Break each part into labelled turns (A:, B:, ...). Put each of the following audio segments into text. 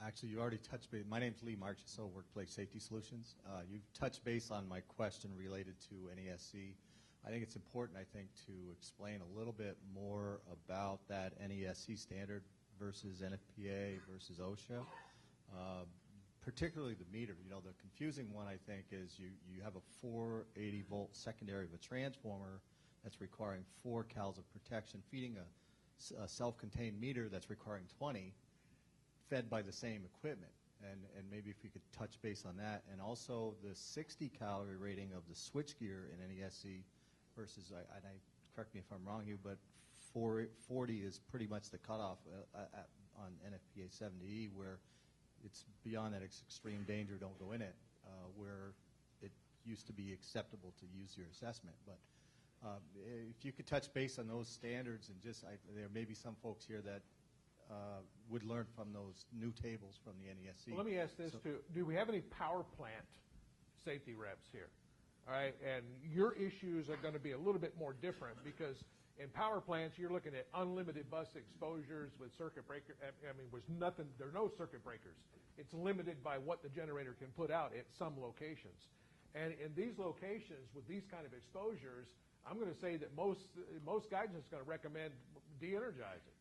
A: Actually, you already touched base. My name's Lee Marchessault, Workplace Safety Solutions. You've touched base on my question related to NESC. I think it's important, to explain a little bit more about that NESC standard versus NFPA versus OSHA. Particularly the meter. You know, the confusing one, I think, is you have a 480 volt secondary of a transformer that's requiring 4 cals of protection, feeding a self-contained meter that's requiring 20, fed by the same equipment. And maybe if you could touch base on that. And also the 60 calorie rating of the switchgear in NESC versus, correct me if I'm wrong, Hugh, but 40 is pretty much the cutoff on NFPA 70E, where it's beyond that extreme danger, don't go in it, where it used to be acceptable to use your assessment. But if you could touch base on those standards, and just, there may be some folks here that would learn from those new tables from the NESC.
B: Well, let me ask this too. Do we have any power plant safety reps here? All right, and your issues are going to be a little bit more different, because in power plants, you're looking at unlimited bus exposures with circuit breaker. I mean, there are no circuit breakers. It's limited by what the generator can put out at some locations. And in these locations with these kind of exposures, I'm going to say that most guidance is going to recommend de-energizing.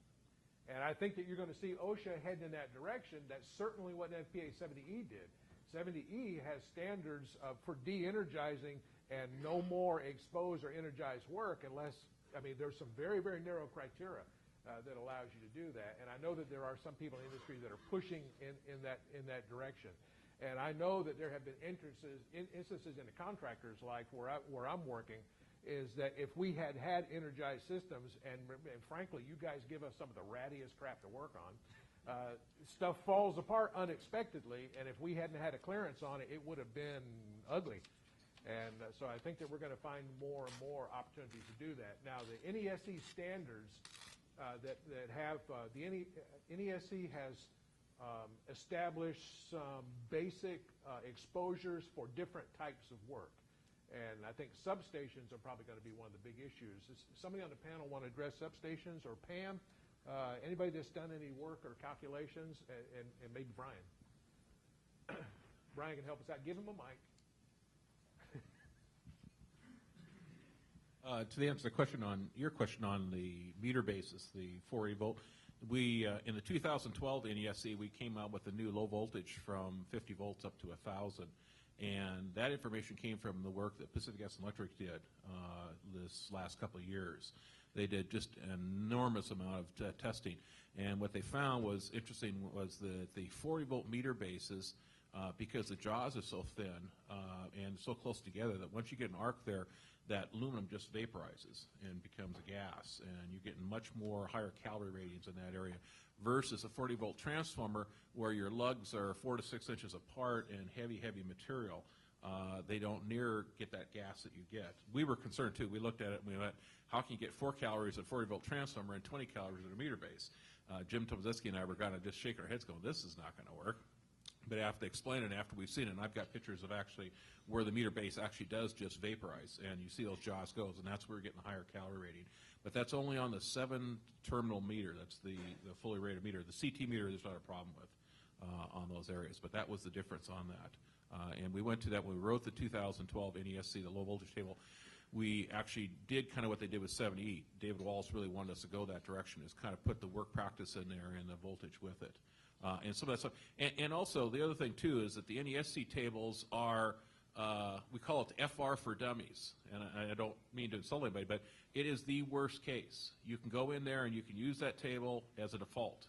B: And I think that you're going to see OSHA heading in that direction. That's certainly what NFPA 70E did. 70E has standards for de-energizing and no more exposed or energized work unless, I mean, there's some very, very narrow criteria that allows you to do that. And I know that there are some people in the industry that are pushing in that direction. And I know that there have been instances in the contractors, like where I'm working, is that if we had energized systems, and frankly, you guys give us some of the rattiest crap to work on, stuff falls apart unexpectedly, and if we hadn't had a clearance on it, it would have been ugly. And so I think that we're going to find more and more opportunities to do that. Now, the NESC standards that have, the NESC has established some basic exposures for different types of work. And I think substations are probably going to be one of the big issues. Does somebody on the panel want to address substations? Or Pam, anybody that's done any work or calculations? And maybe Brian. Brian can help us out. Give him a mic.
C: To answer the question on your question on the meter basis, the 480 volt, we in the 2012 NESC we came out with a new low voltage from 50 volts up to 1,000, and that information came from the work that Pacific Gas and Electric did this last couple of years. They did just an enormous amount of testing, and what they found was interesting was that the 40 volt meter bases, because the jaws are so thin and so close together, that once you get an arc there, that aluminum just vaporizes and becomes a gas, and you're getting much more higher calorie ratings in that area versus a 40 volt transformer where your lugs are 4 to 6 inches apart and heavy material. They don't near get that gas that you get. We were concerned too. We looked at it and we went, how can you get 4 calories at 40 volt transformer and 20 calories at a meter base? Jim Tomaszewski and I were kind of just shaking our heads going, this is not going to work. But after they explain it, after we've seen it, and I've got pictures of actually where the meter base actually does just vaporize, and you see those jaws goes, and that's where we're getting a higher calorie rating. But that's only on the 7-terminal meter. That's the fully rated meter. The CT meter, there's not a problem with on those areas. But that was the difference on that. And we went to that when we wrote the 2012 NESC, the low voltage table. We actually did kind of what they did with 70E. David Wallace really wanted us to go that direction, is kind of put the work practice in there and the voltage with it. And some of that stuff. And also, the other thing, too, is that the NESC tables are, we call it FR for dummies. And I don't mean to insult anybody, but it is the worst case. You can go in there and you can use that table as a default.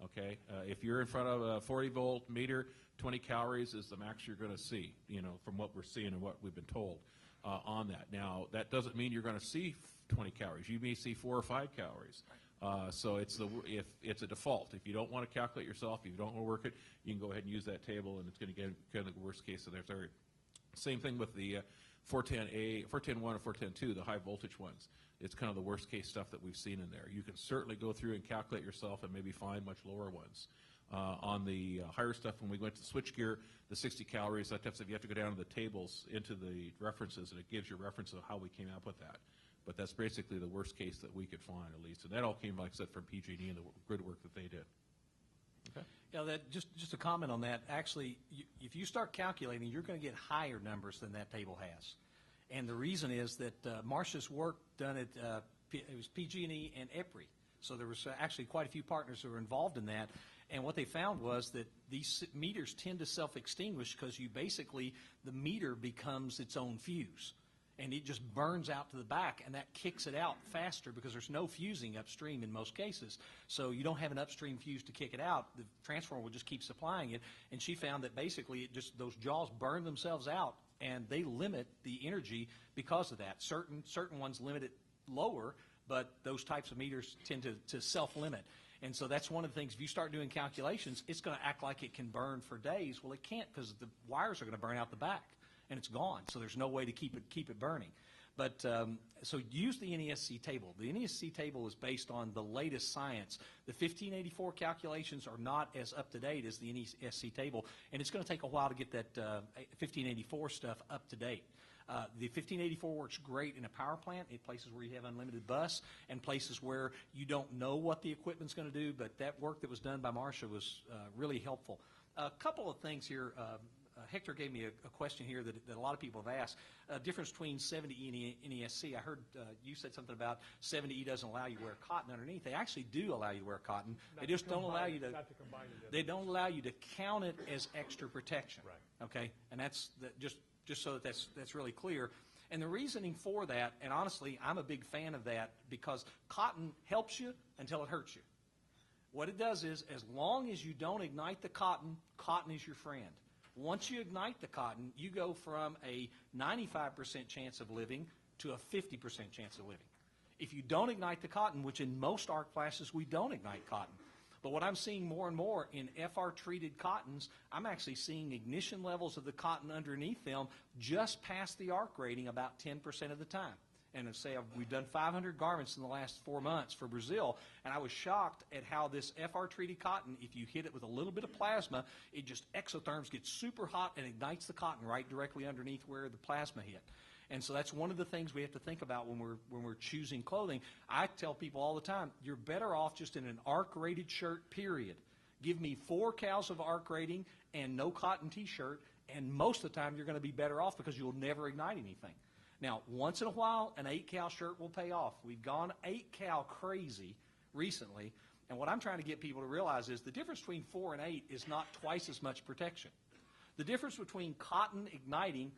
C: Okay? If you're in front of a 40 volt meter, 20 calories is the max you're going to see, you know, from what we're seeing and what we've been told on that. Now, that doesn't mean you're going to see 20 calories. You may see 4 or 5 calories. So it's a default. If you don't want to calculate yourself, if you don't want to work it, you can go ahead and use that table, and it's going to get kind of the worst case of their area. Same thing with the 410A, 410.1 and 410.2, the high voltage ones. It's kind of the worst case stuff that we've seen in there. You can certainly go through and calculate yourself and maybe find much lower ones. On the higher stuff, when we went to switchgear, the 60 calories, that type of stuff, you have to go down to the tables into the references, and it gives you reference of how we came up with that. But that's basically the worst case that we could find, at least. And that all came, like I said, from PG&E and the good work that they did. Okay.
D: Yeah, just a comment on that. Actually, if you start calculating, you're going to get higher numbers than that table has. And the reason is that Marcia's work done at it was PG&E and EPRI. So there was actually quite a few partners who were involved in that. And what they found was that these meters tend to self-extinguish because the meter becomes its own fuse. And it just burns out to the back, and that kicks it out faster because there's no fusing upstream in most cases. So you don't have an upstream fuse to kick it out. The transformer will just keep supplying it. And she found that basically those jaws burn themselves out, and they limit the energy because of that. Certain ones limit it lower, but those types of meters tend to self-limit. And so that's one of the things, if you start doing calculations, it's going to act like it can burn for days. Well, it can't, because the wires are going to burn out the back, and it's gone. So there's no way to keep it burning. But so use the NESC table. The NESC table is based on the latest science. The 1584 calculations are not as up-to-date as the NESC table, and it's going to take a while to get that 1584 stuff up to date. The 1584 works great in a power plant, in places where you have unlimited bus, and places where you don't know what the equipment's going to do, but that work that was done by Marcia was really helpful. A couple of things here. Hector gave me a question here that a lot of people have asked. Difference between 70E and NESC. I heard you said something about 70E doesn't allow you to wear cotton underneath. They actually do allow you to wear cotton. They just don't allow you to.
B: Not to combine it.
D: They don't allow you to count it as extra protection.
B: Right.
D: Okay, and that's just so that's really clear. And the reasoning for that, and honestly, I'm a big fan of that, because cotton helps you until it hurts you. What it does is, as long as you don't ignite the cotton, cotton is your friend. Once you ignite the cotton, you go from a 95% chance of living to a 50% chance of living. If you don't ignite the cotton, which in most arc flashes we don't ignite cotton, but what I'm seeing more and more in FR-treated cottons, I'm actually seeing ignition levels of the cotton underneath them just past the arc rating about 10% of the time. And say we've done 500 garments in the last 4 months for Brazil, and I was shocked at how this FR-treated cotton, if you hit it with a little bit of plasma, it just exotherms, gets super hot, and ignites the cotton right directly underneath where the plasma hit. And so that's one of the things we have to think about when we're choosing clothing. I tell people all the time, you're better off just in an arc-rated shirt, period. Give me 4 cals of arc rating and no cotton T-shirt, and most of the time you're going to be better off because you'll never ignite anything. Now, once in a while, an 8 cal shirt will pay off. We've gone 8 cal crazy recently, and what I'm trying to get people to realize is the difference between 4 and 8 is not twice as much protection. The difference between cotton igniting,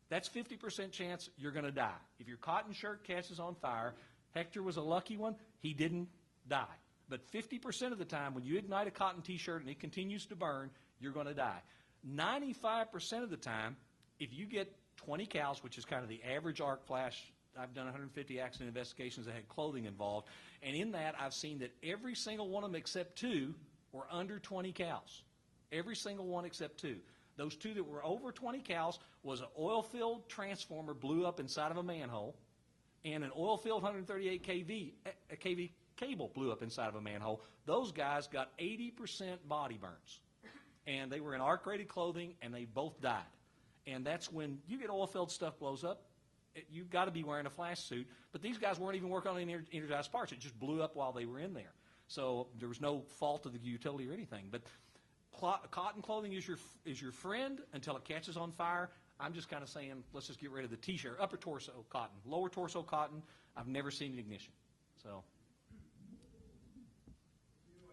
D: that's 50% chance you're going to die. If your cotton shirt catches on fire, Hector was a lucky one, he didn't die. But 50% of the time when you ignite a cotton T-shirt and it continues to burn, you're going to die. 95% of the time, if you get 20 cals, which is kind of the average arc flash, I've done 150 accident investigations that had clothing involved, and in that I've seen that every single one of them except 2 were under 20 cals. Every single one except 2. Those 2 that were over 20 cals was an oil-filled transformer blew up inside of a manhole, and an oil-filled 138 kV cable blew up inside of a manhole. Those guys got 80% body burns, and they were in arc-rated clothing, and they both died. And that's when you get oil-filled stuff blows up, you've got to be wearing a flash suit. But these guys weren't even working on any energized parts. It just blew up while they were in there. So there was no fault of the utility or anything. But cotton clothing is your friend until it catches on fire. I'm just kind of saying, let's just get rid of the T-shirt. Upper torso cotton, lower torso cotton, I've never seen an ignition. So